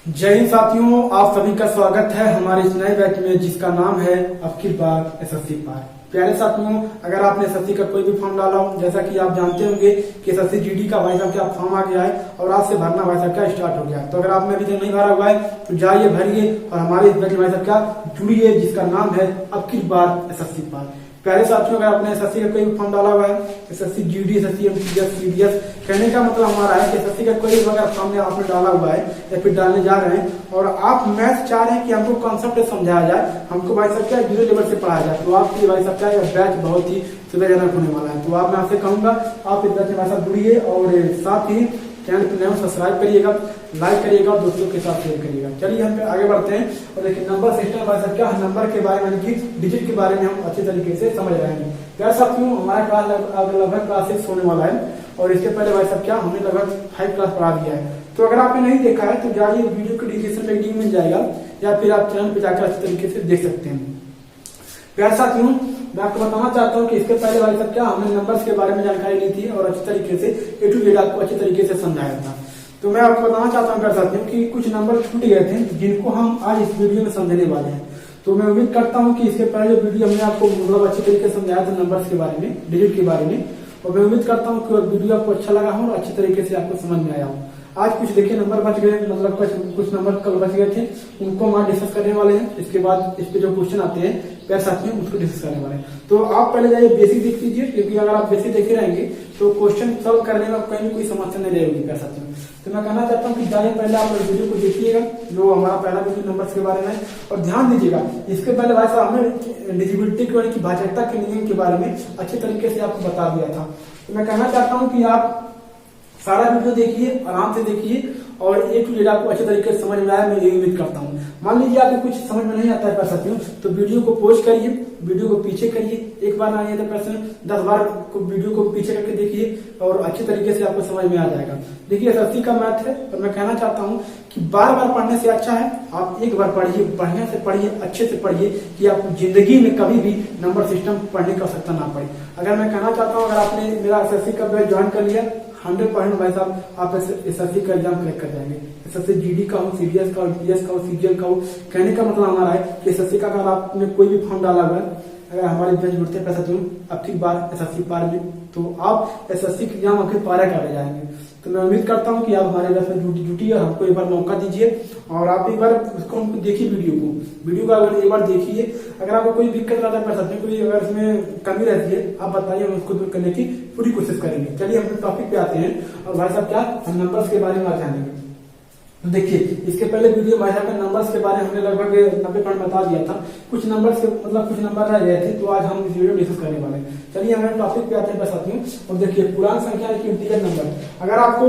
जय हिंद साथियों, आप सभी का स्वागत है हमारे इस नए बैच में जिसका नाम है अब की बार एसएससी पार। प्यारे साथियों, अगर आपने एसएससी का कोई भी फॉर्म डाला हो, जैसा कि आप जानते होंगे कि एसएससी जीडी का भाई साहब क्या फॉर्म आ गया है और आज से भरना भाई साहब क्या स्टार्ट हो गया है। तो अगर आपने अभी तक नहीं भरा हुआ है तो जाइए भरिए और हमारे इस बैच में भाई साहब क्या जुड़िए जिसका नाम है अब की बार एसएससी पार। प्यारे साथियों, अगर आपने एसएससी का कोई फॉर्म डाला हुआ है, SSC GD, SSC MTS, CDS, कहने का मतलब हमारा है कि एसएससी का कोई अगर फॉर्म आपने डाला हुआ है या फिर डालने जा रहे हैं और आप मैथ चाह रहे हैं कि हमको कॉन्सेप्ट समझाया जाए, हमको भाई साहब क्या जीरो लेवल से पढ़ाया जाए, तो आपके लिए भाई साहब क्या बैच बहुत ही सुविधाजनक होने वाला है। तो आप मैं आपसे कहूंगा आप इस बैच में भाई साहब जुड़िए और साथ ही चैनल को नया सब्सक्राइब करिएगा, लाइक करिएगा और दोस्तों के साथ शेयर करिएगा। चलिए हम आगे बढ़ते हैं और देखिए नंबर सिस्टम भाई साहब क्या नंबर के बारे में कि डिजिट के बारे में हम अच्छे तरीके से समझ रहे हैं। प्यारे साथियों, हमारा क्लास लगभग क्लास 6 होने वाला है और इसके पहले भाई साहब क्या हमने लगभग 5 क्लास पढ़ा दिया है। तो अगर आपने नहीं देखा है तो जाइए वीडियो के डिस्क्रिप्शन में लिंक मिल जाएगा या फिर आप चैनल पर जाकर अच्छे तरीके से देख सकते हैं। प्यारे साथियों, मैं आपको बताना चाहता हूँ कि इसके पहले भाई साहब क्या हमने नंबर्स के बारे में जानकारी ली थी और अच्छी तरीके से ए टू जेड आपको अच्छे तरीके से समझाया था। तो मैं आपको बताना चाहता हूँ प्यारे साथियों कि कुछ नंबर छूट गए थे जिनको हम आज इस वीडियो में समझने वाले हैं। तो मैं उम्मीद करता हूँ कि इसके पहले जो वीडियो हमने आपको मतलब अच्छे तरीके से समझाया था नंबर्स के बारे में, डिजिट के बारे में, और मैं उम्मीद करता हूँ कि वीडियो आपको अच्छा लगा हो और अच्छे तरीके से आपको समझ में आया हो। आज कुछ देखिए नंबर बच गए, मतलब कुछ नंबर कल बच गए थे, उनको हम आज डिस्कस करने वाले हैं। इसके बाद इस पे जो क्वेश्चन आते हैं प्यारे साथियों उसको डिस्कस करने वाले हैं। तो आप पहले जाइए बेसिक देख लीजिए, क्योंकि अगर आप बेसिक देखे रहेंगे तो क्वेश्चन सॉल्व करने में कहीं कोई समस्या नहीं रहेगी प्यारे साथियों। तो मैं कहना चाहता हूँ कि जाइए पहले आप वीडियो को देखिएगा जो हमारा पहला वीडियो नंबर्स के बारे में, और ध्यान दीजिएगा इसके पहले भाई साहब हमने डिजिबिलिटी की भाषाई के नियम के बारे में अच्छे तरीके से आपको बता दिया था। तो मैं कहना चाहता हूँ कि आप सारा वीडियो देखिए, आराम से देखिए और ए टू जेड आपको अच्छे तरीके से समझ में आया, मैं यही उम्मीद करता हूँ। मान लीजिए आपको कुछ समझ में नहीं आता है प्यारे साथियों, तो वीडियो को पॉज करिए, वीडियो को पीछे करिए, एक बार नहीं तो प्यारे 10 बार वीडियो को पीछे करके देखिए और अच्छे तरीके से आपको समझ में आ जाएगा। देखिए एसएससी का मैथ है और मैं कहना चाहता हूँ कि बार बार पढ़ने से अच्छा है आप एक बार पढ़िए, बढ़िया से पढ़िए, अच्छे से पढ़िए कि आपको जिंदगी में कभी भी नंबर सिस्टम पढ़ने की आवश्यकता ना पड़े। अगर मैं कहना चाहता हूँ अगर आपने मेरा एसएससी का बैच ज्वाइन कर लिया 100% भाई साहब आप एसएससी का एग्जाम क्रैक कर जाएंगे। एसएससी जीडी का हो, सीडीएस का हो, एमटीएस का हो, सीजीएल का हो, कहने का मतलब हमारा है कि एसएससी का अगर आपने कोई भी फॉर्म डाला हुआ है, अगर हमारे बैच जुड़ते हैं पैसा अब की बार एसएससी पार में, तो आप एसएससी के एग्जाम आपके पारा कर जाएंगे। तो मैं उम्मीद करता हूँ कि आप हमारे बैच में जुटिए और हमको एक बार मौका दीजिए और आप एक बार उसको हमको देखिए वीडियो का अगर एक बार देखिए। अगर आपको कोई दिक्कत रहता है पैसा कोई अगर इसमें कमी रहती है आप बताइए, हम उसको दूर करने की पूरी कोशिश करेंगे। चलिए हम टॉपिक पे आते हैं और भाई साहब क्या हम नंबर्स के बारे में आज जानेंगे। तो देखिए इसके पहले वीडियो भाई साहब नंबर्स के बारे में हमने लगभग 90% बता दिया था, कुछ नंबर्स के मतलब कुछ नंबर रह गए थे, तो आज हम इस वीडियो डिस्कस करने वाले हैं। चलिए हमारे टॉपिक पे आते हैं साथियों और देखिए पूर्णांक संख्या की इंटीजर नंबर। अगर आपको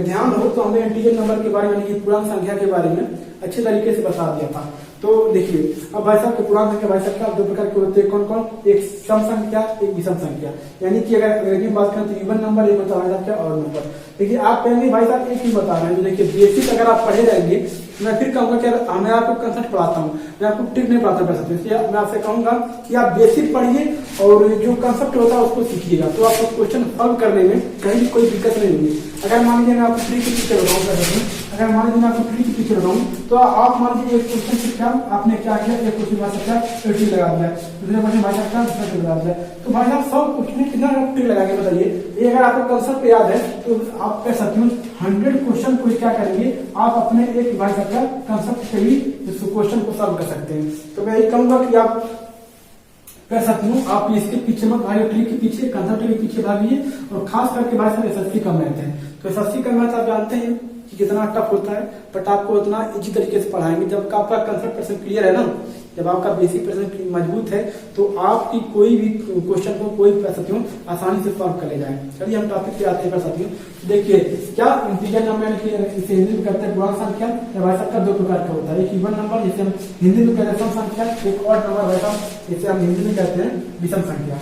ध्यान हो तो हमने इंटीजर नंबर के बारे में पूर्णांक संख्या के बारे में अच्छे तरीके से बता दिया था। तो देखिए अब भाई साहब के पूर्णांक संख्या भाई साहब क्या 2 प्रकार के होते हैं, कौन कौन, एक सम संख्या एक विषम संख्या, यानी कि अगर अंग्रेजी में बात करें तो इवन नंबर एक होता है भाई साहब क्या और नंबर। देखिए आप कहेंगे भाई साहब एक ही बता रहे हैं, तो देखिए बेसिक अगर आप पढ़े रहेंगे मैं फिर कहूंगा कि मैं आपको कंसेप्ट पढ़ाता हूँ, मैं आपको ट्रिक नहीं पढ़ाता पैसा, इसलिए मैं आपसे कहूंगा कि आप बेसिक पढ़िए और जो कंसेप्ट होता है उसको सीखिएगा, तो आपको क्वेश्चन सॉल्व करने में कहीं कोई दिक्कत नहीं होगी। अगर मान लीजिए मैं आपको ट्रिक के पीछे बताऊँ, अगर मान लीजिए मैं आपको ट्रिक के पीछे बताऊँ तो आप मान लीजिए एक क्वेश्चन सीखा आपने क्या किया, एक क्वेश्चन भाई साहब ट्रिक लगा दिया, दूसरे क्वेश्चन भाई साहब ट्रिक लगा दिया, तो भाई साहब सब क्वेश्चन कितना ट्रिक लगा के बताइए। ये अगर आपको कंसेप्ट याद है तो आप कह सकते हो 100 क्वेश्चन को क्या करेंगे आप अपने एक भाई साहब कंसेप्ट से ही क्वेश्चन को सॉल्व कर सकते हैं। तो मैं यही कहूंगा कि आप कर सकते हो, आप इसके पीछे मत भाई, ट्रिक के पीछे कंसेप्ट के पीछे भागिए और खास करके भाई साहब एसएससी का मैथ है। तो एसएससी का मैथ आप जानते हैं कि कितना टफ होता है, बट आपको उतना इजी तरीके से पढ़ाएंगे जब आपका कंसेप्ट परसेंट क्लियर है ना, जब आपका बेसिक परसेंट मजबूत है तो आपकी कोई भी क्वेश्चन को कोई साथियों आसानी से सॉल्व कर ले जाए। चलिए हम टॉपिक पे आते हैं साथियों। देखिए क्या इंटीजर नंबर इसे हिंदी में कहते हैं पूर्णांक संख्या, या भाई साहब का 2 प्रकार का होता है, एक इवन नंबर जिसे हम हिंदी में कहते हैं सम संख्या, एक और नंबर भाई साहब जिसे हम हिंदी में कहते हैं विषम संख्या।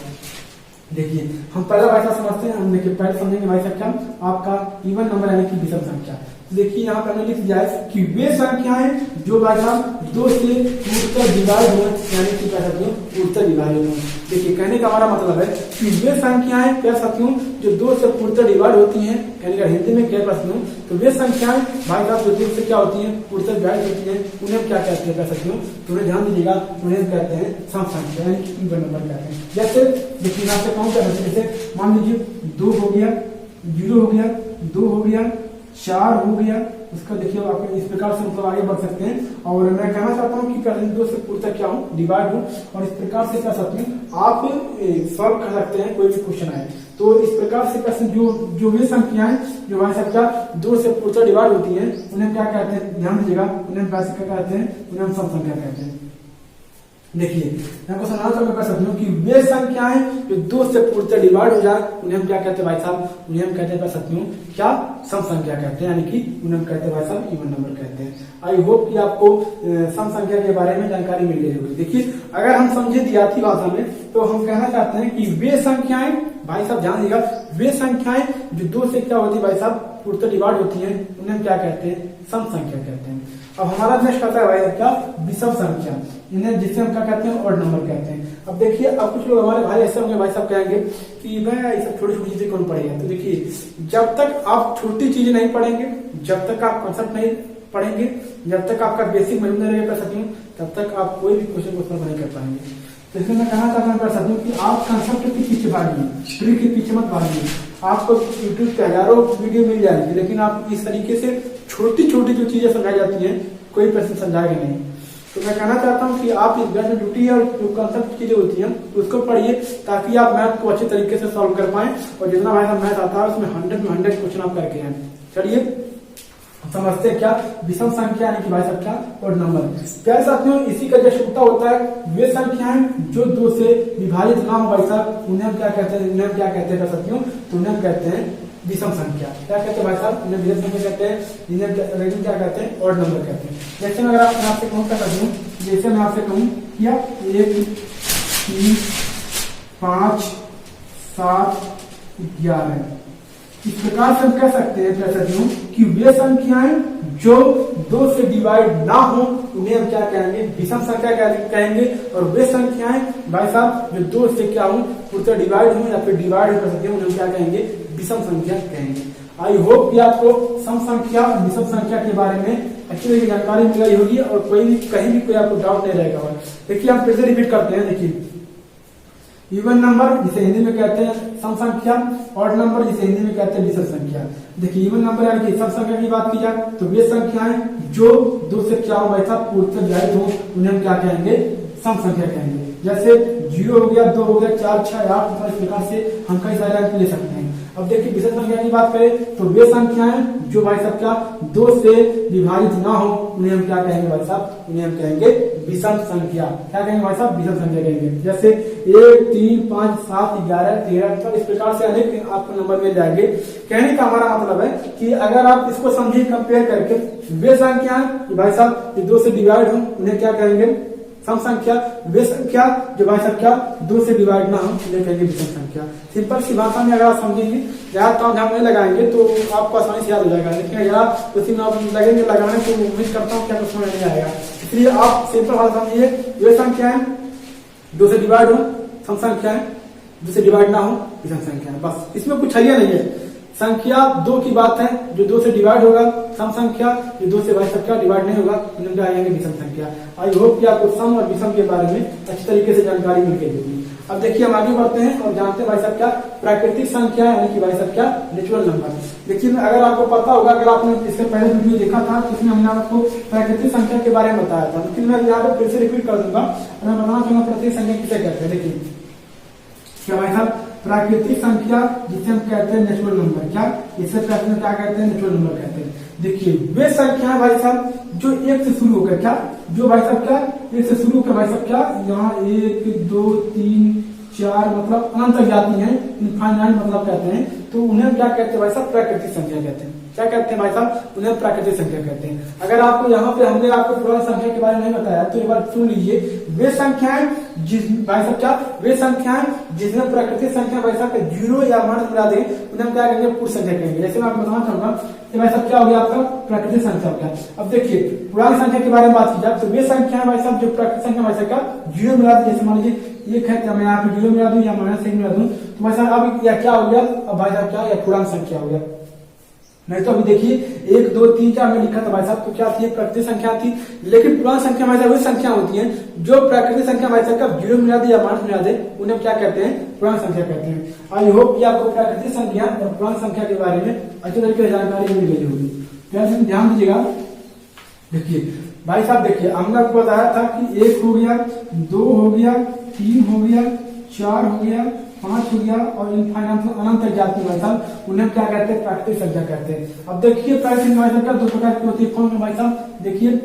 देखिए हम पहला भाई साहब समझते हैं, हम देखिए पहले समझेंगे भाई साहब क्या आपका इवन नंबर यानी कि विषम संख्या। देखिए यहाँ पर लिख दिया है कि वे संख्याएं जो भाई साहब 2 से पूर्णतः डिवाइड हो, यानी कि कह सकते हो पूर्णतः विभाजित हो। देखिए कहने का हमारा मतलब है कि वे संख्याएं कह सकती हूँ जो 2 से पूर्णतः डिवाइड होती हैं, यानी कि हिंदी में कह सकती हूँ तो वे संख्याएं भाई साहब जो 2 से क्या होती हैं पूर्णतः डिवाइड होती हैं, उन्हें क्या कहते हैं कह सकती हूँ, तो उन्हें ध्यान दीजिएगा, उन्हें कहते हैं सम संख्या, यानी कि इवन नंबर कहते हैं। जैसे देखिए यहाँ से काउंट कर सकते हैं, जैसे मान लीजिए 2 हो गया, 0 हो गया, 2 हो गया, 4 हो गया, उसका देखिए आप इस प्रकार से मतलब आगे बढ़ सकते हैं। और मैं कहना चाहता हूँ कि पहले 2 से पूर्णतः क्या हूँ डिवाइड हूँ, और इस प्रकार से कर सकते हैं आप सॉल्व कर सकते हैं कोई भी क्वेश्चन आए तो इस प्रकार से प्रश्न जो वे संख्याएं जो हमारी संख्या 2 से पूर्णतः डिवाइड होती है उन्हें क्या कहते हैं, ध्यान दीजिएगा, उन्हें वैसे क्या कहते हैं, उन्हें हम सम संख्या कहते हैं। देखिए मैं क्वेश्चन आंसर में कर सकती हूँ कि वे संख्याएं जो 2 से पूर्णतः डिवाइड हो जाए उन्हें हम क्या कहते हैं भाई साहब, उन्हें हम कहते हैं कर सकती हूँ क्या, सम संख्या कहते हैं, यानी कि उन्हें हम कहते हैं भाई साहब इवन नंबर कहते हैं। आई होप कि आपको सम संख्या के बारे में जानकारी मिल गई होगी। देखिए अगर हम समझे दियाती भाषा में तो हम कहना चाहते हैं कि वे संख्याएं भाई साहब ध्यान दीजिएगा, वे संख्याएं जो 2 से क्या होती है भाई साहब पूर्णतः डिवाइड होती हैं उन्हें हम क्या कहते हैं, सम संख्या कहते हैं। अब हमारा नेक्स्ट आता है भाई क्या, विषम संख्या, इन्हें जिसे हम क्या कहते हैं ऑड नंबर कहते हैं। अब देखिए अब कुछ लोग हमारे भाई ऐसे होंगे भाई साहब कहेंगे कि मैं ये सब छोटी छोटी चीजें कौन पढ़ेगा, तो देखिए जब तक आप छोटी चीजें नहीं पढ़ेंगे, जब तक आप कॉन्सेप्ट नहीं पढ़ेंगे, जब तक आपका बेसिक मजबूत नहीं कर सकती तब तक आप कोई भी क्वेश्चन को सॉल्व नहीं कर पाएंगे। तो इसलिए मैं कहना चाहता हूँ कर सकती हूँ कि आप कंसेप्ट के पीछे भागिए, ट्री के पीछे मत भागिए। आपको यूट्यूब पे हजारों वीडियो मिल जाएगी, लेकिन आप इस तरीके से छोटी छोटी जो चीजें समझाई जाती हैं कोई प्रश्न समझाएगा नहीं। तो मैं कहना चाहता हूँ कि आप इस घर में ड्यूटी है और जो कंसेप्ट चीजें होती हैं उसको पढ़िए ताकि आप मैथ को अच्छे तरीके से सॉल्व कर पाए, और जितना भाई साहब मैथ आता है उसमें 100 में 100 क्वेश्चन आप करके हैं। चलिए समझते क्या विषम संख्या यानी कि भाई साहब क्या और नंबर। प्यारे साथियों इसी का जस्ट उल्टा होता है, वे संख्याएं जो 2 से विभाजित ना हो भाई साहब उन्हें हम क्या कहते हैं, उन्हें क्या कहते हैं कर सकती हूँ, तो उन्हें हम कहते हैं विषम संख्या। क्या कहते हैं भाई साहब, उन्हें विषम संख्या कहते हैं, इन्हें क्या कहते हैं ऑड नंबर कहते हैं। जैसे अगर मैं आपसे कहूँ क्या कर दूं, जैसे मैं आपसे कहूँ क्या 1 3 5 7 11 इस प्रकार से हम कह सकते हैं साथियों कि वे संख्याएं जो 2 से डिवाइड ना हो उन्हें हम क्या कहेंगे, विषम संख्या कहेंगे। और वे संख्याएं भाई साहब जो 2 से क्या हो पूर्णतः डिवाइड हो या फिर डिवाइड कर सकते हैं उन्हें क्या कहेंगे, विषम संख्या कहेंगे। आई होप कि आपको सम संख्या और विषम संख्या के बारे में अच्छी तरीके जानकारी मिल गई होगी और कोई भी कहीं भी कोई आपको डाउट नहीं रहेगा। देखिए हम फिर से रिपीट करते हैं। देखिए इवन नंबर जिसे हिंदी में कहते हैं सम संख्या, ऑड नंबर जिसे हिंदी में कहते हैं विषम संख्या। देखिए इवन नंबर यानी कि सम संख्या की बात की जाए तो वे संख्याएं जो 2 से क्या हो भाई साहब पूर्णतः डिवाइड हो उन्हें हम क्या कहेंगे, सम संख्या कहेंगे। जैसे 0 हो गया, 2 हो गया, 4 6 8 इस प्रकार से हम कई सारे अंक ले सकते हैं। अब देखिए विषम संख्या की बात करें तो वे संख्याएं जो भाई साहब क्या 2 से विभाजित ना हो उन्हें हम क्या कहेंगे भाई साहब, उन्हें हम कहेंगे विषम संख्या। क्या कहेंगे भाई साहब, विषम संख्या कहेंगे। जैसे 1 3 5 7 11 13 तो इस प्रकार से अनेक आपको नंबर मिल जाएंगे। कहने का हमारा मतलब है कि अगर आप इसको समझिए कंपेयर करके, वे संख्याएं भाई साहब 2 से डिवाइड हो उन्हें क्या कहेंगे, सम संख्या। वे संख्या जो भाई साहब क्या 2 से डिवाइड ना हो उन्हें कहेंगे विषम संख्या। सिंपल सी भाषा में अगर आप समझेंगे, ज्यादा काम ध्यान नहीं लगाएंगे तो आपको आसानी से याद हो जाएगा। लेकिन अगर आप उसी में आप लगेंगे लगाने तो उम्मीद करता हूँ क्या कुछ समझ नहीं आएगा। इसलिए आप सिंपल भाषा समझिए, वे संख्याएं 2 से डिवाइड हो सम संख्याएं, 2 से डिवाइड ना हो विषम संख्या। बस इसमें कुछ है नहीं है। संख्या 2 की बात है जो 2 से डिवाइड होगा, सम संख्या जो 2 से भाई संख्या डिवाइड नहीं होगा उन्हें क्या आएंगे विषम संख्या। आई होप कि आपको सम और विषम के बारे में अच्छी तरीके से जानकारी मिल गई होगी। अब देखिए हम आगे बढ़ते हैं और जानते हैं भाई साहब क्या प्राकृतिक संख्या यानी कि भाई साहब क्या नेचुरल नंबर। देखिए अगर आपको पता होगा, अगर आपने इससे पहले वीडियो देखा था तो इसमें हमने आपको प्राकृतिक संख्या के बारे में बताया था, लेकिन मैं यहाँ पे फिर से रिपीट कर दूंगा और मैं बताना चाहूंगा प्राकृतिक संख्या किसे कहते हैं। देखिए क्या भाई साहब प्राकृतिक संख्या जिसे हम कहते हैं नेचुरल नंबर, क्या इसे प्रश्न में क्या कहते हैं, नेचुरल नंबर कहते हैं। देखिए वे संख्या भाई साहब जो 1 से शुरू होकर क्या जो भाई साहब क्या 1 से शुरू होकर भाई साहब क्या यहाँ 1 2 3 4 मतलब अनंत तक जाती हैं, इनफाइनाइट मतलब कहते हैं, तो उन्हें क्या कहते हैं भाई साहब प्राकृतिक संख्या कहते हैं। क्या कहते हैं भाई साहब, उन्हें प्राकृतिक संख्या कहते हैं। अगर आपको यहाँ पे हमने आपको पूर्ण संख्या के बारे में नहीं बताया तो एक बार सुन लीजिए, वे संख्याएं भाई साहब क्या, वे संख्याएं जिसमें प्राकृतिक संख्या भाई साहब जीरो या माइनस मिला दें उन्हें हम क्या कहेंगे, पूर्ण संख्या कहेंगे। जैसे मैं आपको बताना चाहूंगा कि भाई साहब क्या हो गया आपका प्राकृतिक संख्या हो गया। अब देखिए पूर्णांक संख्या के बारे में बात की जाए तो वे संख्या भाई साहब जो प्राकृतिक संख्या भाई साहब का जीरो मिला दें, जैसे मान लीजिए एक है तो मैं यहाँ पे जीरो मिला दूं या माइनस एक मिला दूं तो भाई साहब अब या क्या हो गया, अब भाई साहब क्या, या पूर्णांक संख्या हो गया। नहीं तो अभी देखिए 1 2 3 4 में लिखा था भाई साहब तो क्या थी, प्राकृतिक संख्या थी। लेकिन पूर्णांक संख्या भाई साहब वही संख्या होती है जो प्राकृतिक संख्या भाई साहब का जीरो मिला दे या माइनस मिला दे उन्हें क्या कहते हैं, पूर्णांक संख्या कहते हैं। आई होप कि आपको प्राकृतिक संख्या और पूर्णांक संख्या के बारे में अच्छी तरीके से जानकारी मिल गई होगी। ध्यान दीजिएगा, देखिए भाई साहब देखिए हमने आपको बताया था कि 1 हो गया, 2 हो गया, 3 हो गया, 4 हो गया, 5 हो गया और इनफाइनाइट अनंत तक जाती है भाई साहब उन्हें क्या कहते हैं, प्राकृतिक संख्या कहते हैं। अब देखिए प्राकृतिक भाई साहब दो प्रकार की होती है, कौन है भाई साहब, देखिए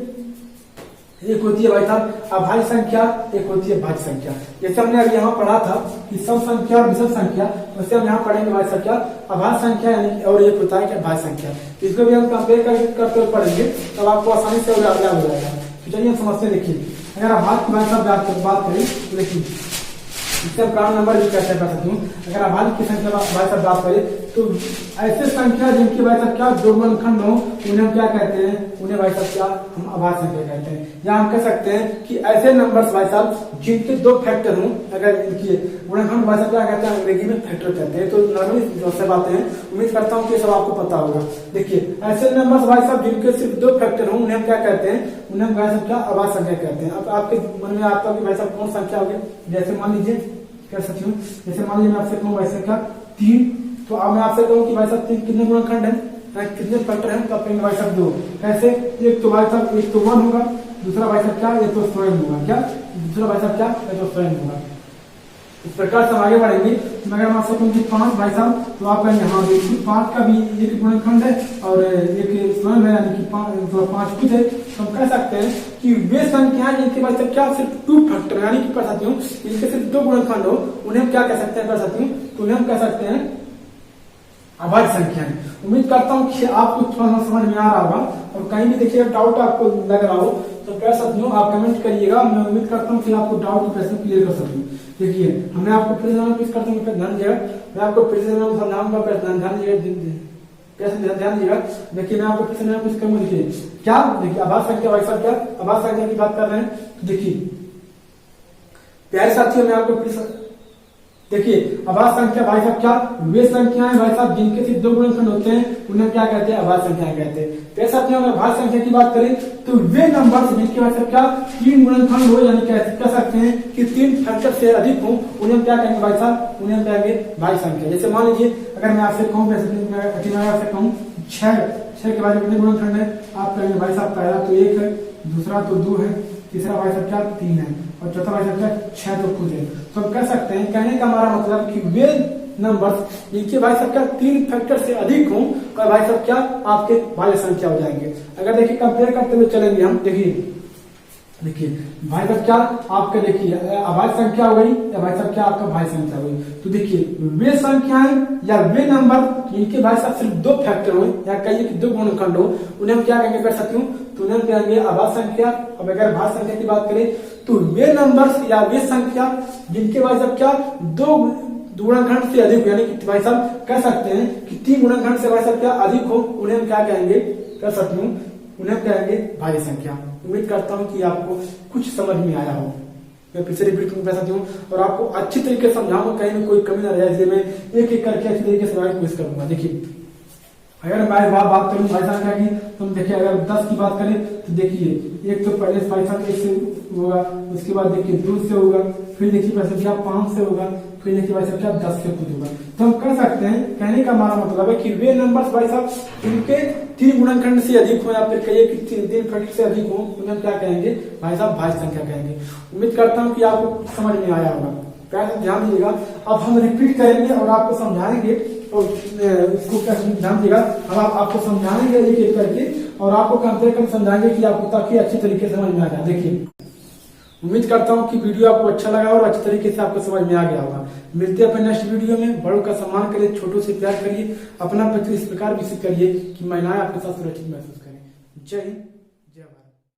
एक होती है भाई साहब अभाज्य संख्या, एक होती है भाज्य संख्या। जैसे हमने अभी यहाँ पढ़ा था कि सब संख्या और विषम संख्या, वैसे हम यहाँ पढ़ेंगे भाई साहब क्या अभाज्य संख्या यानी और एक होता है क्या भाज्य संख्या। इसको भी हम कंपेयर करते हुए पढ़ेंगे तब आपको आसानी से हो जाएगा। तो चलिए हम समझते हैं। देखिए अगर अभाज्य की भाई साहब बात करें तो देखिए इसका प्राण नंबर भी कैसे कर सकती हूँ। अगर अभाज्य की संख्या भाई साहब बात करें तो ऐसे संख्या जिनकी भाई साहब क्या दो गुणनखंड हो उन्हें हम क्या कहते हैं, उन्हें भाई साहब क्या हम अभाज्य संख्या कहते हैं। या हम कह सकते हैं कि ऐसे नंबर्स भाई साहब जिनके दो फैक्टर हों, अगर इनकी गुणनखंड भाई साहब क्या कहते हैं, अंग्रेजी में फैक्टर कहते हैं। तो नॉर्मली सब बातें हैं, उम्मीद करता हूँ कि सब आपको पता होगा। देखिए ऐसे नंबर्स भाई साहब जिनके सिर्फ दो फैक्टर हों उन्हें हम क्या कहते हैं, उन्हें हम भाई साहब क्या अभाज्य संख्या कहते हैं। अब आपके मन में आता है कि भाई साहब कौन संख्या होगी, जैसे मान लीजिए कर सकती हूँ, जैसे मान लीजिए मैं आपसे कहूँ भाई साहब क्या 3, तो अब मैं आपसे कहूँ कि भाई साहब 3 कितने गुणनखंड है, कितने फैक्टर हैं, तो आप कहेंगे भाई साहब 2। कैसे, एक तो भाई साहब एक तो 1 होगा, दूसरा भाई साहब क्या ये तो स्वयं होगा, क्या दूसरा भाई साहब क्या ये तो स्वयं होगा। इस प्रकार से हम आगे बढ़ेंगे। अगर मैं आपसे कहूँ कि 5 भाई साहब तो आप कहेंगे हाँ देखिए 5 का भी एक गुणनखंड है और एक स्वयं है यानी कि 5 खुद है। तो हम कह सकते हैं कि वे संख्याएं जिनके भाई साहब क्या सिर्फ 2 फैक्टर यानी कि कर सकती हूँ इनके सिर्फ 2 गुणनखंड हो उन्हें हम क्या कह सकते हैं, कर सकती हूँ तो उन्हें हम कह सकते हैं अभाज्य संख्याएं। उम्मीद करता हूँ कि आपको थोड़ा सा समझ में आ रहा होगा और कहीं भी देखिए डाउट आपको लग रहा हो तो कह सकती हूँ, आप कमेंट करिएगा। मैं उम्मीद करता हूँ कि आपको डाउट प्रश्न क्लियर कर सकूँ। देखिए हमने आपको फिर करता हूँ ध्यान दीजिएगा, मैं आपको फिर से समझाऊंगा, ध्यान दीजिएगा। देखिए मैं आपको फिर से कुछ करूंगा। देखिए क्या, देखिए अभाज्य संख्या भाई साहब क्या अभाज्य संख्या की बात कर रहे हैं। तो देखिए प्यारे साथियों मैं आपको फिर देखिए अभाज्य संख्या भाई साहब क्या वे संख्याएं भाई साहब जिनके सिर्फ 2 गुणनखंड होते हैं उन्हें क्या कहते हैं, अभाज्य संख्याएं कहते हैं। प्यारे साथियों अगर भाज्य संख्या की बात करें तो वे नंबर जिनके भाई साहब क्या 3 गुणनखंड हो यानी कह सकते हैं कि 3 फैक्टर से अधिक हो उन्हें क्या कहेंगे भाई साहब, उन्हें कहेंगे भाज्य संख्या। जैसे मान लीजिए अगर मैं आपसे कहूँ मैं आपसे कहूँ 6 के बाद कितने गुणनखंड है, आप कहेंगे भाई साहब पहला तो 1 है, दूसरा तो 2 है, तीसरा भाई साहब क्या 3 है और चौथा भाई साहब क्या 6 तो खुद है। तो हम कह सकते हैं, कहने का हमारा मतलब कि वे नंबर्स जिनके भाई साहब क्या 3 फैक्टर से अधिक हों और भाई साहब क्या आपके भाज्य संख्या हो जाएंगे। अगर देखिए कंपेयर करते हुए चलेंगे हम, देखिए भाई साहब क्या आपका देखिए अभाज्य संख्या हो गई या भाई साहब क्या आपका भाज्य संख्या हो गई। तो देखिए वे संख्याएं या वे नंबर जिनके भाई साहब सिर्फ 2 फैक्टर हो या कहिए कि 2 गुणनखंड हो उन्हें हम क्या कहेंगे, कर सकती हूँ तो उन्हें कहेंगे अभाज्य संख्या। अब अगर भाज्य संख्या की बात करें तो वे नंबर्स या वे संख्या जिनके भाई साहब क्या 2 गुणनखंड से अधिक यानी कि भाई साहब कह सकते हैं कि 3 गुणनखंड से भाई साहब क्या अधिक हो उन्हें हम क्या कहेंगे, कर सकती हूँ उन्हें कहेंगे भाज्य संख्या। उम्मीद करता हूँ कि आपको कुछ समझ में आया हो। मैं फिर से रिपीट कर सकती हूँ और आपको अच्छी तरीके से समझाऊंगा, कहीं में कोई कमी ना रहे, इसलिए मैं एक करके अच्छी तरीके से कोशिश करूंगा। देखिए अगर मैं बात करूँ भाई संख्या की तो देखिए अगर 10 की बात करें तो देखिए एक तो पहले भाई साहब 1 से होगा, उसके बाद देखिए 2 से होगा, फिर देखिए भाई साहब क्या 5 से होगा, फिर देखिए भाई साहब क्या 10 से खुद होगा। तो हम कह सकते हैं, कहने का हमारा मतलब है कि वे नंबर्स भाई साहब जिनके 3 गुणनखंड से अधिक हो या फिर कहिए कि 3 फैक्टर से अधिक हो उन्हें क्या कहेंगे, भाई साहब भाज्य संख्या कहेंगे। उम्मीद करता हूँ कि आपको समझ में आया होगा। ध्यान दीजिएगा, अब हम रिपीट करेंगे और आपको समझाएंगे और इसको क्या ध्यान दीजिएगा, हम आपको समझाएंगे एक एक करके और आपको कंपेयर कर समझाएंगे कि आपको ताकि अच्छी तरीके से समझ में आ जाए। देखिए उम्मीद करता हूँ कि वीडियो आपको अच्छा लगा और अच्छे तरीके से आपको समझ में आ गया होगा। मिलते हैं अपने नेक्स्ट वीडियो में। बड़ों का सम्मान करिए, छोटों से प्यार करिए, अपना पति इस प्रकार विकसित करिए कि महिलाएं आपके साथ सुरक्षित महसूस करें। जय हिंद।